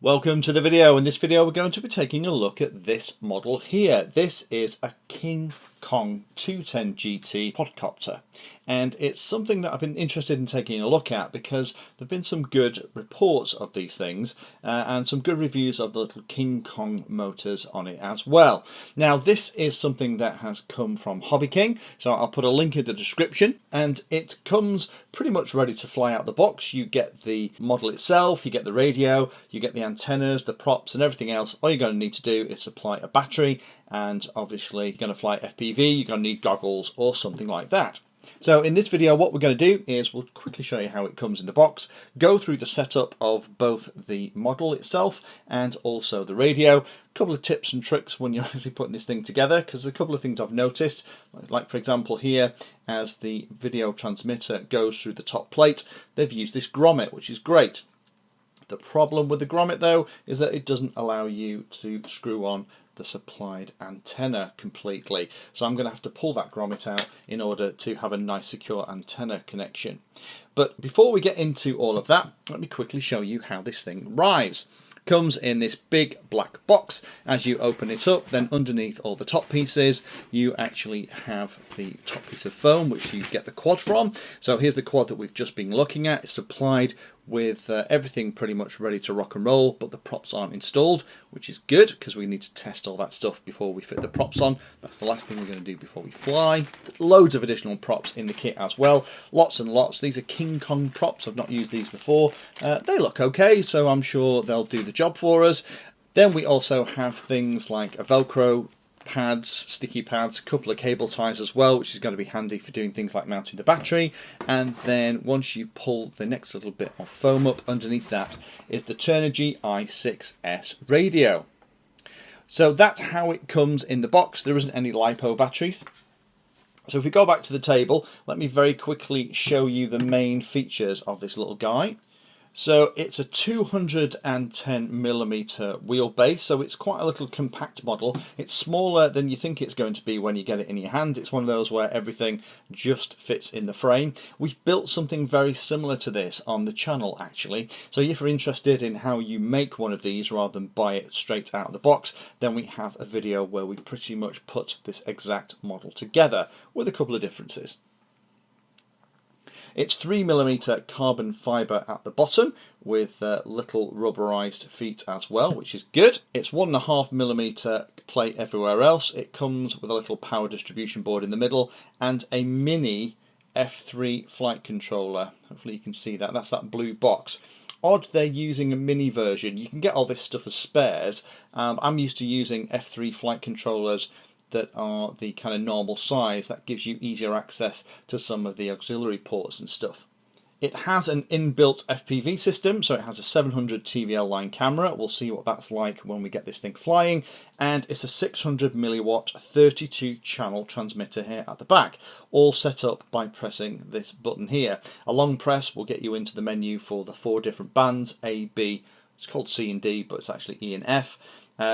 Welcome to the video. In this video we're going to be taking a look at this model here. This is a KingKong 210 GT quadcopter, and it's something that I've been interested in taking a look at because there have been some good reports of these things and some good reviews of the little KingKong motors on it as well. Now this is something that has come from Hobby King, so I'll put a link in the description, and it comes pretty much ready to fly out the box. You get the model itself, you get the radio, you get the antennas, the props and everything else. All you're going to need to do is supply a battery, and obviously you're going to fly FPV, you're going to need goggles or something like that. So in this video what we're going to do is we'll quickly show you how it comes in the box, go through the setup of both the model itself and also the radio, a couple of tips and tricks when you're actually putting this thing together, because there's a couple of things I've noticed, like for example here, as the video transmitter goes through the top plate, they've used this grommet, which is great. The problem with the grommet though is that it doesn't allow you to screw on the supplied antenna completely, so I'm going to have to pull that grommet out in order to have a nice secure antenna connection. But before we get into all of that, let me quickly show you how this thing arrives. Comes in this big black box. As you open it up, then underneath all the top pieces you actually have the top piece of foam which you get the quad from. So here's the quad that we've just been looking at. It's supplied with everything pretty much ready to rock and roll, but the props aren't installed, which is good because we need to test all that stuff before we fit the props on. That's the last thing we're going to do before we fly. Loads of additional props in the kit as well, lots and lots. These are KingKong props. I've not used these before. They look okay, so I'm sure they'll do the job for us. Then we also have things like a Velcro pads, sticky pads, a couple of cable ties as well, which is going to be handy for doing things like mounting the battery. And then once you pull the next little bit of foam up, underneath that is the Turnigy i6S radio. So that's how it comes in the box. There isn't any LiPo batteries. So if we go back to the table, let me very quickly show you the main features of this little guy. So it's a 210mm wheelbase, so it's quite a little compact model. It's smaller than you think it's going to be when you get it in your hand. It's one of those where everything just fits in the frame. We've built something very similar to this on the channel actually. So if you're interested in how you make one of these rather than buy it straight out of the box, then we have a video where we pretty much put this exact model together with a couple of differences. It's 3mm carbon fibre at the bottom with little rubberized feet as well, which is good. It's 1.5mm plate everywhere else. It comes with a little power distribution board in the middle and a mini F3 flight controller. Hopefully you can see that. That's that blue box. Odd they're using a mini version. You can get all this stuff as spares. I'm used to using F3 flight controllers that are the kind of normal size. That gives you easier access to some of the auxiliary ports and stuff. It has an inbuilt FPV system, so it has a 700 TVL line camera. We'll see what that's like when we get this thing flying. And it's a 600mW 32 channel transmitter here at the back, all set up by pressing this button here. A long press will get you into the menu for the 4 different bands, A, B, it's called C and D, but it's actually E and F.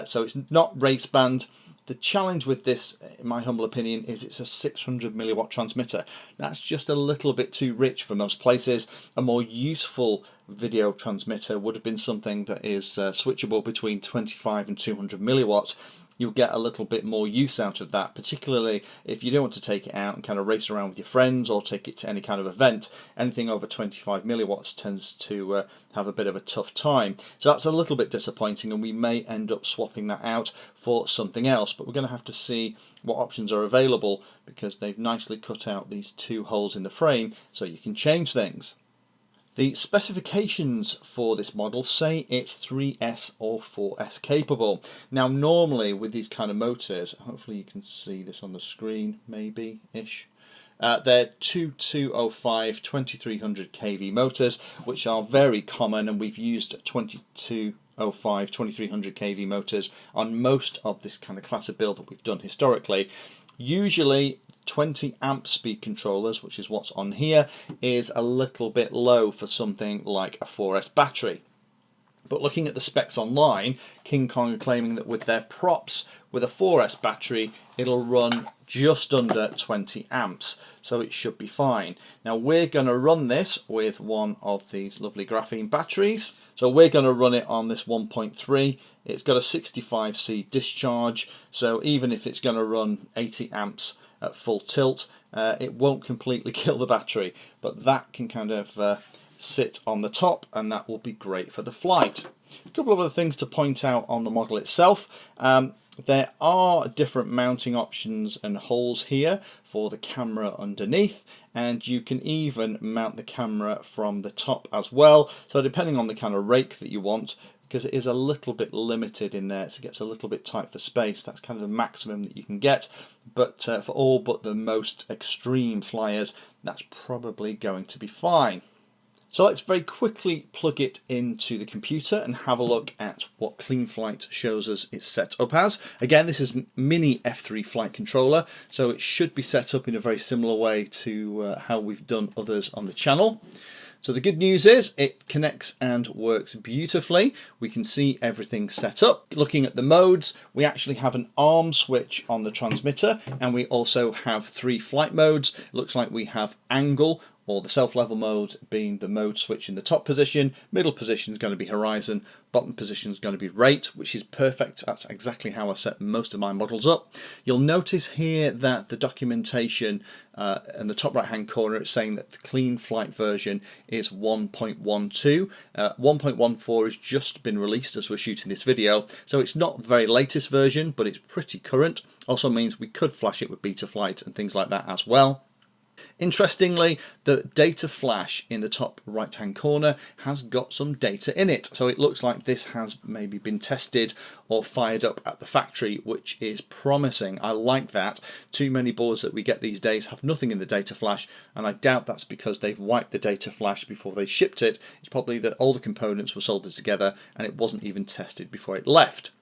So it's not race band. The challenge with this, in my humble opinion, is it's a 600mW transmitter. That's just a little bit too rich for most places. A more useful video transmitter would have been something that is switchable between 25 and 200mW. You'll get a little bit more use out of that, particularly if you don't want to take it out and kind of race around with your friends or take it to any kind of event. Anything over 25mW tends to have a bit of a tough time. So that's a little bit disappointing, and we may end up swapping that out for something else, but we're going to have to see what options are available because they've nicely cut out these 2 holes in the frame so you can change things. The specifications for this model say it's 3S or 4S capable. Now normally with these kind of motors, hopefully you can see this on the screen maybe-ish, they're 2205 2300 kV motors, which are very common, and we've used 2205 2300 kV motors on most of this kind of class of build that we've done historically. Usually 20 amp speed controllers, which is what's on here, is a little bit low for something like a 4S battery. But looking at the specs online, KingKong are claiming that with their props with a 4S battery it'll run just under 20 amps, so it should be fine. Now we're going to run this with one of these lovely graphene batteries. So we're going to run it on this 1.3. It's got a 65C discharge, so even if it's going to run 80 amps at full tilt, it won't completely kill the battery, but that can kind of sit on the top, and that will be great for the flight. A couple of other things to point out on the model itself. There are different mounting options and holes here for the camera underneath, and you can even mount the camera from the top as well. So depending on the kind of rake that you want, because it is a little bit limited in there, so it gets a little bit tight for space. That's kind of the maximum that you can get, but for all but the most extreme flyers, that's probably going to be fine. So let's very quickly plug it into the computer and have a look at what Cleanflight shows us it's set up as. Again, this is a mini F3 flight controller, so it should be set up in a very similar way to how we've done others on the channel. So the good news is it connects and works beautifully. We can see everything set up. Looking at the modes, we actually have an arm switch on the transmitter, and we also have 3 flight modes. It looks like we have angle, or the self-level mode being the mode switch in the top position. Middle position is going to be horizon, bottom position is going to be rate, which is perfect. That's exactly how I set most of my models up. You'll notice here that the documentation in the top right hand corner, it's saying that the Cleanflight version is 1.12. 1.14 has just been released as we're shooting this video, so it's not the very latest version, but it's pretty current. Also means we could flash it with Betaflight and things like that as well. Interestingly, the data flash in the top right hand corner has got some data in it, so it looks like this has maybe been tested or fired up at the factory, which is promising. I like that. Too many boards that we get these days have nothing in the data flash, and I doubt that's because they've wiped the data flash before they shipped it. It's probably that all the components were soldered together and it wasn't even tested before it left.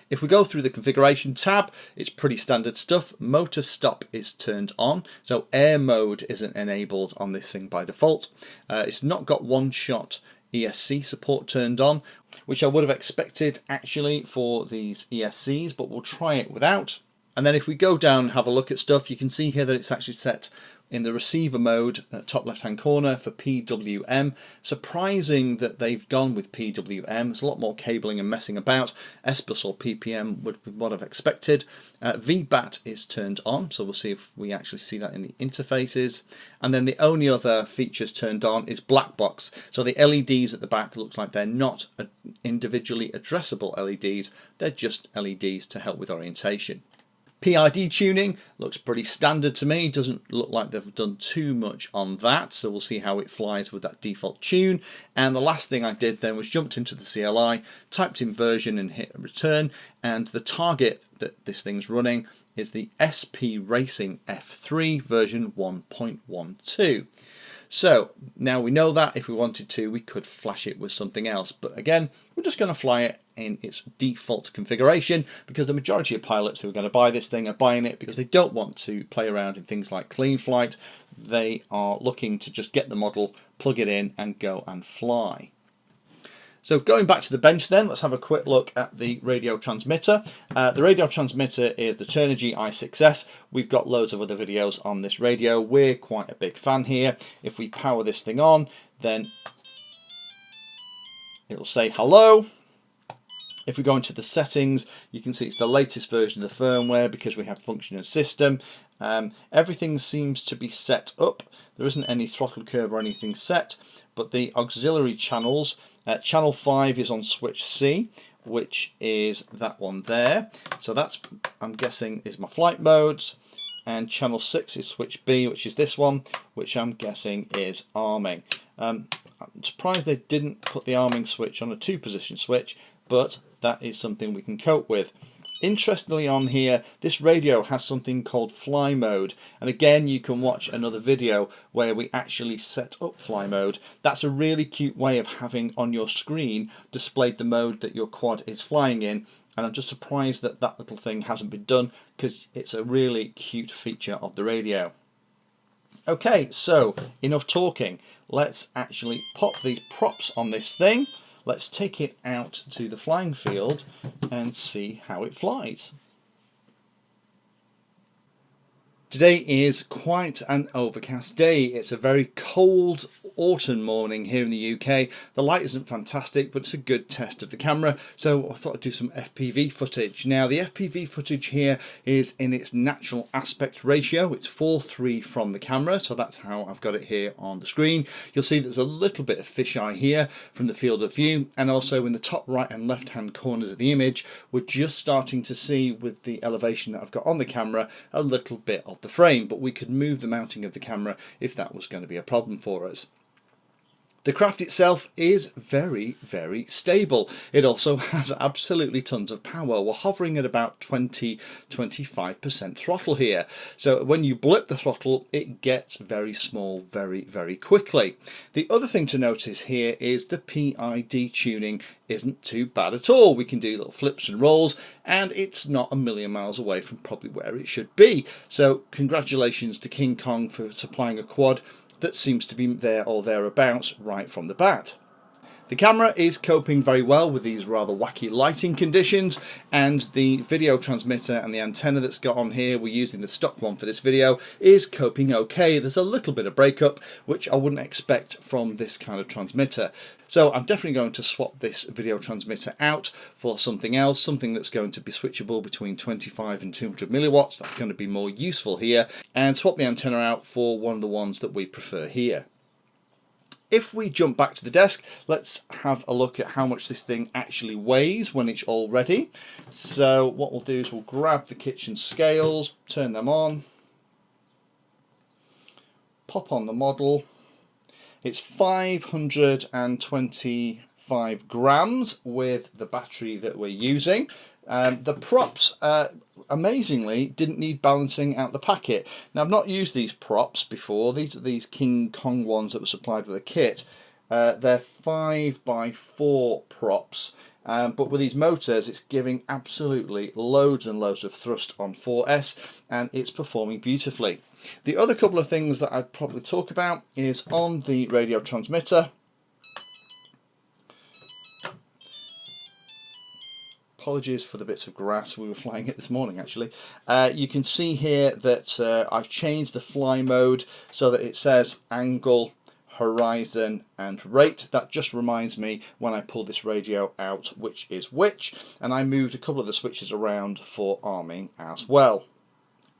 If we go through the configuration tab, it's pretty standard stuff. Motor stop is turned on, so air mode isn't enabled on this thing by default. It's not got one-shot ESC support turned on, which I would have expected actually for these ESCs, but we'll try it without. And then if we go down and have a look at stuff, you can see here that it's actually set in the receiver mode, top left hand corner, for PWM. Surprising that they've gone with PWM. There's a lot more cabling and messing about. SBus or PPM would be what I've expected. VBAT is turned on, so we'll see if we actually see that in the interfaces. And then the only other features turned on is black box. So the LEDs at the back looks like they're not individually addressable LEDs, they're just LEDs to help with orientation. PID tuning looks pretty standard to me. Doesn't look like they've done too much on that, so we'll see how it flies with that default tune. And the last thing I did then was jumped into the CLI, typed in version and hit return, and the target that this thing's running is the SP Racing F3 version 1.12. So now we know that if we wanted to, we could flash it with something else. But again, we're just going to fly it in its default configuration, because the majority of pilots who are going to buy this thing are buying it because they don't want to play around in things like Cleanflight. They are looking to just get the model, plug it in and go and fly. So going back to the bench then, let's have a quick look at the radio transmitter. The radio transmitter is the Turnigy i6S. We've got loads of other videos on this radio. We're quite a big fan here. If we power this thing on, then it'll say hello. If we go into the settings, you can see it's the latest version of the firmware because we have functioning system. Everything seems to be set up. There isn't any throttle curve or anything set, but the auxiliary channels, channel 5 is on switch C, which is that one there. So that's, I'm guessing, is my flight modes. And channel 6 is switch B, which is this one, which I'm guessing is arming. I'm surprised they didn't put the arming switch on a 2-position switch, but that is something we can cope with. Interestingly on here, this radio has something called fly mode, and again you can watch another video where we actually set up fly mode. That's a really cute way of having on your screen displayed the mode that your quad is flying in, and I'm just surprised that that little thing hasn't been done, because it's a really cute feature of the radio. Okay, so enough talking. Let's actually pop these props on this thing. Let's take it out to the flying field and see how it flies. Today is quite an overcast day. It's a very cold autumn morning here in the UK. The light isn't fantastic, but it's a good test of the camera, so I thought I'd do some FPV footage. Now the FPV footage here is in its natural aspect ratio. It's 4:3 from the camera, so that's how I've got it here on the screen. You'll see there's a little bit of fisheye here from the field of view, and also in the top right and left hand corners of the image we're just starting to see, with the elevation that I've got on the camera, a little bit of the frame, but we could move the mounting of the camera if that was going to be a problem for us. The craft itself is very, very stable. It also has absolutely tons of power. We're hovering at about 20-25% throttle here. So when you blip the throttle, it gets very small very, very quickly. The other thing to notice here is the PID tuning isn't too bad at all. We can do little flips and rolls, and it's not a million miles away from probably where it should be. So congratulations to KingKong for supplying a quad that seems to be there or thereabouts right from the bat. The camera is coping very well with these rather wacky lighting conditions, and the video transmitter and the antenna that's got on here, we're using the stock one for this video, is coping okay. There's a little bit of breakup, which I wouldn't expect from this kind of transmitter. So I'm definitely going to swap this video transmitter out for something else, something that's going to be switchable between 25 and 200 milliwatts. That's going to be more useful here, and swap the antenna out for one of the ones that we prefer here. If we jump back to the desk, let's have a look at how much this thing actually weighs when it's all ready. So what we'll do is we'll grab the kitchen scales, turn them on, pop on the model. It's 525 grams with the battery that we're using. The props, amazingly, didn't need balancing out the packet. Now, I've not used these props before. These are these KingKong ones that were supplied with a kit. They're 5x4 props, but with these motors, it's giving absolutely loads and loads of thrust on 4S, and it's performing beautifully. The other couple of things that I'd probably talk about is on the radio transmitter. Apologies for the bits of grass, we were flying it this morning actually. You can see here that I've changed the fly mode so that it says angle, horizon and rate. That just reminds me when I pull this radio out which is which, and I moved a couple of the switches around for arming as well.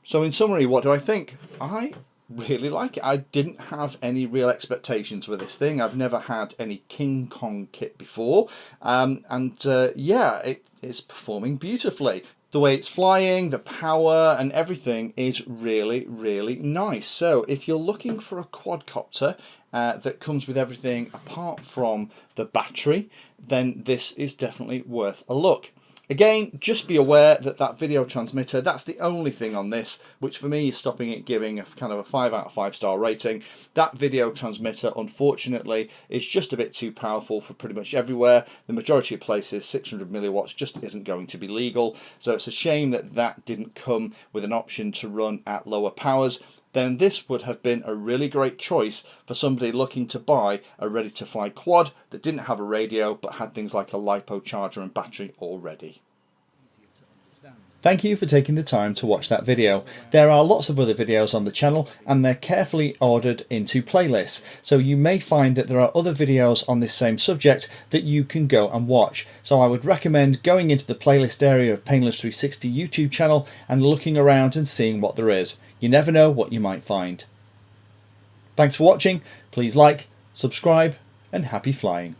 So in summary, what do I think? I really like it. I didn't have any real expectations with this thing. I've never had any KingKong kit before, yeah, it's performing beautifully. The way it's flying, the power and everything is really, really nice. So if you're looking for a quadcopter that comes with everything apart from the battery, then this is definitely worth a look. Again, just be aware that that video transmitter, that's the only thing on this, which for me is stopping it giving a kind of a 5 out of 5 star rating. That video transmitter, unfortunately, is just a bit too powerful for pretty much everywhere. The majority of places, 600 milliwatts just isn't going to be legal. So it's a shame that that didn't come with an option to run at lower powers. Then this would have been a really great choice for somebody looking to buy a ready-to-fly quad that didn't have a radio but had things like a LiPo charger and battery already. Thank you for taking the time to watch that video. There are lots of other videos on the channel and they're carefully ordered into playlists, so you may find that there are other videos on this same subject that you can go and watch. So I would recommend going into the playlist area of Painless 360 YouTube channel and looking around and seeing what there is. You never know what you might find. Thanks for watching. Please like, subscribe, and happy flying.